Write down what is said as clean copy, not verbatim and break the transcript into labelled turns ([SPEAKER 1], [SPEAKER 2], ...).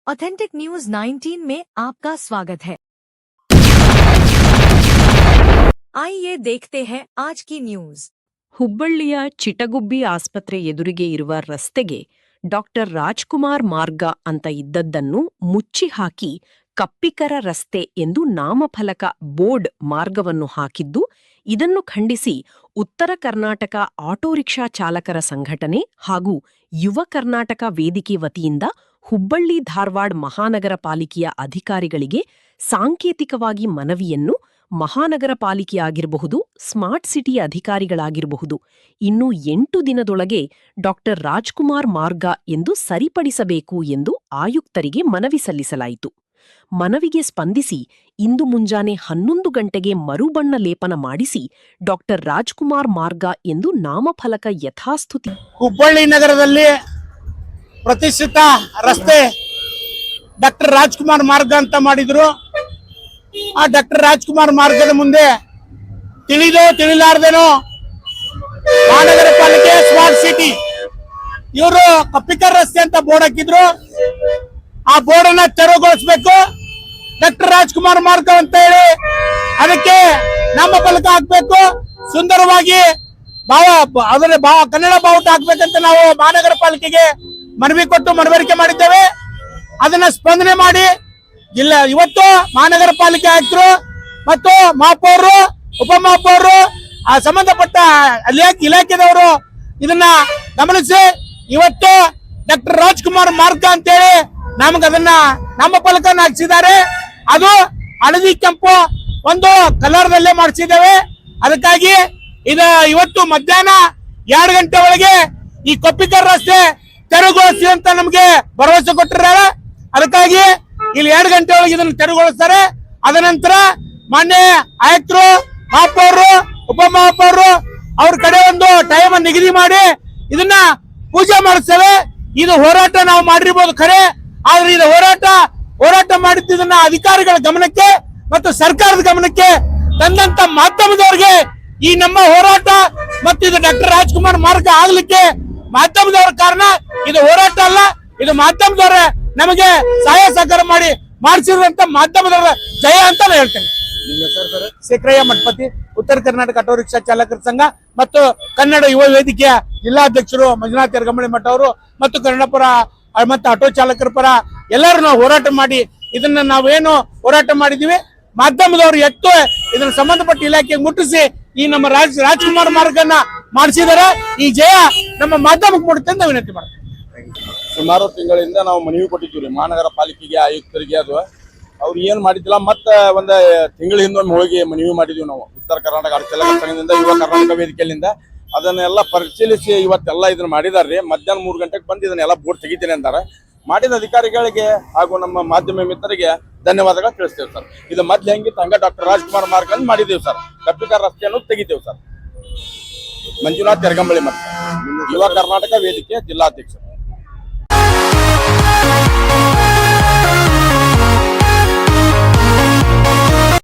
[SPEAKER 1] Authentic news 19 में आपका स्वागत है। आइए देखते हैं आज की न्यूज।
[SPEAKER 2] ಹುಬ್ಬಳ್ಳಿಯ ಚಿಟಗುಬ್ಬಿ ಆಸ್ಪತ್ರೆ ಎದುರಿಗೆ ಇರುವ ರಸ್ತೆಗೆ ಡಾಕ್ಟರ್ ರಾಜ್ಕುಮಾರ್ ಮಾರ್ಗ ಅಂತ ಇದ್ದದ್ದನ್ನು ಮುಚ್ಚಿ ಹಾಕಿ ಕಪ್ಪಿಕರ ರಸ್ತೆ ಎಂದು ನಾಮಫಲಕ ಬೋರ್ಡ್ ಮಾರ್ಗವನ್ನು ಹಾಕಿದ್ದು, ಇದನ್ನು ಖಂಡಿಸಿ ಉತ್ತರ ಕರ್ನಾಟಕ ಆಟೋ ರಿಕ್ಷಾ ಚಾಲಕರ ಸಂಘಟನೆ ಹಾಗೂ ಯುವ ಕರ್ನಾಟಕ ವೇದಿಕೆ ವತಿಯಿಂದ ಹುಬ್ಬಳ್ಳಿ ಧಾರವಾಡ ಮಹಾನಗರ ಪಾಲಿಕೆಯ ಅಧಿಕಾರಿಗಳಿಗೆ ಸಾಂಕೇತಿಕವಾಗಿ ಮನವಿಯನ್ನು ಮಹಾನಗರ ಪಾಲಿಕೆಯಾಗಿರಬಹುದು, ಸ್ಮಾರ್ಟ್ ಸಿಟಿ ಅಧಿಕಾರಿಗಳಾಗಿರಬಹುದು, ಇನ್ನು 8 ದಿನದೊಳಗೆ ಡಾಕ್ಟರ್ ರಾಜ್ಕುಮಾರ್ ಮಾರ್ಗ ಎಂದು ಸರಿಪಡಿಸಬೇಕು ಎಂದು ಆಯುಕ್ತರಿಗೆ ಮನವಿ ಸಲ್ಲಿಸಲಾಯಿತು. ಮನವಿಗೆ ಸ್ಪಂದಿಸಿ ಇಂದು ಮುಂಜಾನೆ 11 ಗಂಟೆಗೆ ಮರುಬಣ್ಣ ಲೇಪನ ಮಾಡಿಸಿ ಡಾಕ್ಟರ್ ರಾಜ್ಕುಮಾರ್ ಮಾರ್ಗ ಎಂದು ನಾಮಫಲಕ ಯಥಾಸ್ಥಿತಿ.
[SPEAKER 3] ಹುಬ್ಬಳ್ಳಿ ನಗರದಲ್ಲಿ ಪ್ರತಿಷ್ಠಿತ ರಸ್ತೆ ಡಾಕ್ಟರ್ ರಾಜ್ಕುಮಾರ್ ಮಾರ್ಗ ಅಂತ ಮಾಡಿದ್ರು. ಆ ಡಾಕ್ಟರ್ ರಾಜ್ಕುಮಾರ್ ಮಾರ್ಗದ ಮುಂದೆ ತಿಳಿದೋ ತಿಳಿಲಾರ್ದೇನೋ ಮಹಾನಗರ ಪಾಲಿಕೆ ಸ್ಮಾರ್ಟ್ ಸಿಟಿ ಇವರು ಕಪ್ಪಿಕರ್ ರಸ್ತೆ ಅಂತ ಬೋರ್ಡ್ ಹಾಕಿದ್ರು. ಆ ಬೋರ್ಡ್ ಅನ್ನ ತೆರವುಗೊಳಿಸಬೇಕು, ಡಾಕ್ಟರ್ ರಾಜ್ಕುಮಾರ್ ಮಾರ್ಗ ಅಂತ ಹೇಳಿ ಅದಕ್ಕೆ ನಾಮಫಲಕ ಹಾಕ್ಬೇಕು, ಸುಂದರವಾಗಿ ಕನ್ನಡ ಬಾವುಟ ಹಾಕ್ಬೇಕಂತ ನಾವು ಮಹಾನಗರ ಪಾಲಿಕೆಗೆ ಮನವಿ ಕೊಟ್ಟು ಮನವರಿಕೆ ಮಾಡಿದ್ದೇವೆ. ಅದನ್ನ ಸ್ಪಂದನೆ ಮಾಡಿ ಇವತ್ತು ಮಹಾನಗರ ಪಾಲಿಕೆ ಆಯುಕ್ತರು ಮತ್ತು ಮಹಾಪೌರರು, ಉಪಮಹಾಪೌರರು, ಆ ಸಂಬಂಧಪಟ್ಟ ಇಲಾಖೆದವರು ಇದನ್ನ ಗಮನಿಸಿ ಇವತ್ತು ಡಾಕ್ಟರ್ ರಾಜ್ಕುಮಾರ್ ಮಾರ್ಗ ಅಂತೇಳಿ ನಮ್ಗೆ ಅದನ್ನ ನಾಮಫಲಕ ಹಾಕ್ಸಿದ್ದಾರೆ. ಅದು ಹಳದಿ ಕೆಂಪು ಒಂದು ಕಲರ್ ನಲ್ಲೇ ಮಾಡಿಸಿದ್ದೇವೆ. ಅದಕ್ಕಾಗಿ ಇವತ್ತು ಮಧ್ಯಾಹ್ನ 2 ಗಂಟೆ ಒಳಗೆ ಈ ಕಪ್ಪಿಕರ್ ರಸ್ತೆ ತೆರವುಗೊಳಿಸಿ ಅಂತ ನಮ್ಗೆ ಭರವಸೆ ಕೊಟ್ಟಿದ್ದಾರೆ. ಅದಕ್ಕಾಗಿ ಇಲ್ಲಿ 2 ಗಂಟೆ ಒಳಗೆ ಇದನ್ನು ತೆರವುಗೊಳಿಸ್ತಾರೆ. ಅದ ನಂತರ ಮಾನ್ಯ ಆಯುಕ್ತರು, ಮಹಾಪೌರರು, ಉಪಮಹಾಪೌರರು ಅವ್ರ ಕಡೆ ಒಂದು ಟೈಮ್ ನಿಗದಿ ಮಾಡಿ ಇದನ್ನ ಪೂಜೆ ಮಾಡಿಸ್ತೇವೆ. ಇದು ಹೋರಾಟ ನಾವು ಮಾಡಿರ್ಬೋದು ಖರೆ, ಆದ್ರೆ ಇದು ಹೋರಾಟ ಮಾಡಿದ್ದನ್ನ ಅಧಿಕಾರಿಗಳ ಗಮನಕ್ಕೆ ಮತ್ತು ಸರ್ಕಾರದ ಗಮನಕ್ಕೆ ತಂದಂತ ಮಾಧ್ಯಮದವರಿಗೆ ಈ ನಮ್ಮ ಹೋರಾಟ ಮತ್ತು ಇದು ಡಾಕ್ಟರ್ ರಾಜ್ಕುಮಾರ್ ಮಾರ್ಗ ಆಗ್ಲಿಕ್ಕೆ ಮಾಧ್ಯಮದವರ ಕಾರಣ. ಇದು ಹೋರಾಟ ಅಲ್ಲ, ಇದು ಮಾಧ್ಯಮದವರ ನಮಗೆ ಸಹಾಯ ಸಹಕಾರ ಮಾಡಿಸಿರುವಂತ ಮಾಧ್ಯಮದವರ ಜಯ ಅಂತ ನಾನು ಹೇಳ್ತೇನೆ. ಶೇಖರಯ್ಯ ಮಠಪತಿ, ಉತ್ತರ ಕರ್ನಾಟಕ ಆಟೋ ರಿಕ್ಷಾ ಚಾಲಕರ ಸಂಘ ಮತ್ತು ಕನ್ನಡ ಯುವ ವೇದಿಕೆಯ ಜಿಲ್ಲಾಧ್ಯಕ್ಷರು ಮಂಜುನಾಥ್ ಯರಗಮಳಿ ಮಠ ಅವರು ಮತ್ತು ಕನ್ನಡ ಪರ ಮತ್ತು ಆಟೋ ಚಾಲಕರ ಪರ ಎಲ್ಲರೂ ನಾವು ಹೋರಾಟ ಮಾಡಿ ಇದನ್ನ ನಾವೇನು ಹೋರಾಟ ಮಾಡಿದೀವಿ, ಮಾಧ್ಯಮದವರು ಇದನ್ನ ಸಂಬಂಧಪಟ್ಟ ಇಲಾಖೆಗೆ ಮುಟ್ಟಿಸಿ ಈ ನಮ್ಮ ರಾಜ್ಕುಮಾರ್ ಮಾರ್ಗನ ಮಾಡಿಸಿದಾರೆ. ಈ ಜಯ ನಮ್ಮ ಮಾಧ್ಯಮಕ್ಕೆ ಮುಡುತ್ತೆ ಅಂತ ವಿನಂತಿ ಮಾಡ್ತೀವಿ.
[SPEAKER 4] ಸುಮಾರು ತಿಂಗಳಿಂದ ನಾವು ಮನವಿ ಕೊಟ್ಟಿದ್ದೀವಿ ಮಹಾನಗರ ಪಾಲಿಕೆಗೆ, ಆಯುಕ್ತರಿಗೆ. ಅದು ಅವ್ರು ಏನ್ ಮಾಡಿದ್ದಿಲ್ಲ. ಮತ್ತೆ ಒಂದು ತಿಂಗಳ ಹಿಂದೊಮ್ಮೆ ಹೋಗಿ ಮನವಿ ಮಾಡಿದ್ವಿ ನಾವು ಉತ್ತರ ಕರ್ನಾಟಕ ಆಟೋ ಚಾಲಕರ ಸಂಘದಿಂದ, ಯುವ ಕರ್ನಾಟಕ ವೇದಿಕೆಯಿಂದ. ಅದನ್ನೆಲ್ಲ ಪರಿಶೀಲಿಸಿ ಇವತ್ತೆಲ್ಲ ಇದನ್ನ ಮಾಡಿದಾರ್ರಿ. ಮಧ್ಯಾಹ್ನ 3 ಗಂಟೆಗೆ ಬಂದು ಇದನ್ನೆಲ್ಲ ಬೋರ್ಡ್ ತೆಗಿತೀನಿ ಅಂತಾರೆ. ಮಾಡಿದ ಅಧಿಕಾರಿಗಳಿಗೆ ಹಾಗೂ ನಮ್ಮ ಮಾಧ್ಯಮ ಮಿತ್ರರಿಗೆ ಧನ್ಯವಾದಗಳು ತಿಳಿಸ್ತೇವೆ ಸರ್. ಇದು ಮೊದ್ಲು ಹೆಂಗಿತ್ತು ಹಂಗ ಡಾಕ್ಟರ್ ರಾಜ್ಕುಮಾರ್ ಮಾರ್ಗ ಮಾಡಿದ್ದೇವೆ ಸರ್. ಕಪ್ಪಿಕರ್ ರಸ್ತೆಯನ್ನು ತೆಗಿತೇವೆ ಸರ್. ಮಂಜುನಾಥ್ ಯರಗಂಬಳಿ ಮಠ, ಯುವ ಕರ್ನಾಟಕ ವೇದಿಕೆ ಜಿಲ್ಲಾಧ್ಯಕ್ಷರು.